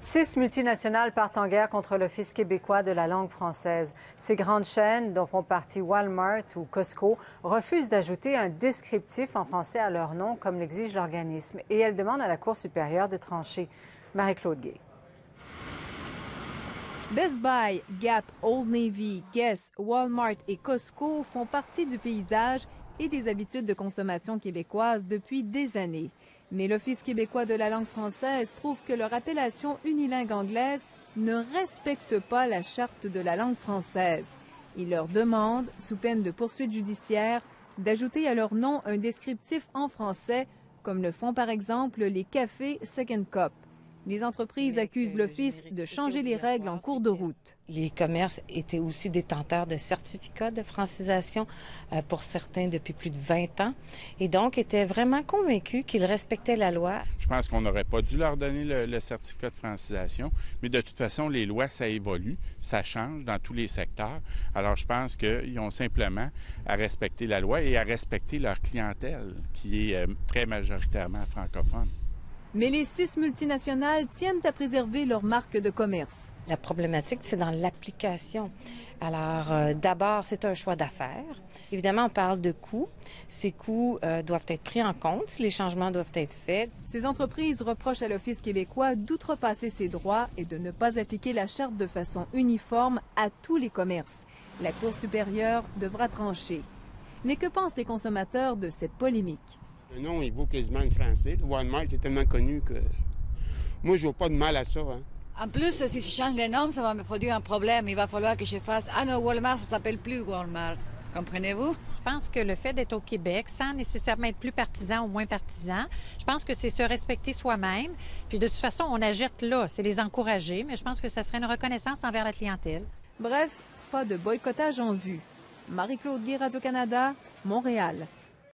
6 multinationales partent en guerre contre l'Office québécois de la langue française. Ces grandes chaînes, dont font partie Walmart ou Costco, refusent d'ajouter un descriptif en français à leur nom, comme l'exige l'organisme, et elles demandent à la Cour supérieure de trancher. Marie-Claude Gay. Best Buy, Gap, Old Navy, Guess, Walmart et Costco font partie du paysage et des habitudes de consommation québécoises depuis des années. Mais l'Office québécois de la langue française trouve que leur appellation unilingue anglaise ne respecte pas la Charte de la langue française. Il leur demande, sous peine de poursuites judiciaires, d'ajouter à leur nom un descriptif en français, comme le font par exemple les cafés Second Cup. Les entreprises accusent l'Office de changer les règles en cours de route. Les commerces étaient aussi détenteurs de certificats de francisation pour certains depuis plus de 20 ans et donc étaient vraiment convaincus qu'ils respectaient la loi. Je pense qu'on n'aurait pas dû leur donner le certificat de francisation, mais de toute façon, les lois, ça évolue, ça change dans tous les secteurs. Alors, je pense qu'ils ont simplement à respecter la loi et à respecter leur clientèle, qui est très majoritairement francophone. Mais les 6 multinationales tiennent à préserver leur marque de commerce. La problématique, c'est dans l'application. Alors, d'abord, c'est un choix d'affaires. Évidemment, on parle de coûts. Ces coûts doivent être pris en compte si les changements doivent être faits. Ces entreprises reprochent à l'Office québécois d'outrepasser ses droits et de ne pas appliquer la charte de façon uniforme à tous les commerces. La Cour supérieure devra trancher. Mais que pensent les consommateurs de cette polémique? Le nom, il vaut quasiment le français. Le Walmart est tellement connu que moi, je vois pas de mal à ça. Hein. En plus, si je change les noms, ça va me produire un problème. Il va falloir que je fasse « Ah non, Walmart, ça s'appelle plus Walmart ». Comprenez-vous? Je pense que le fait d'être au Québec, sans nécessairement être plus partisan ou moins partisan, je pense que c'est se respecter soi-même. Puis de toute façon, on agite là, c'est les encourager, mais je pense que ce serait une reconnaissance envers la clientèle. Bref, pas de boycottage en vue. Marie-Claude Gay, Radio-Canada, Montréal.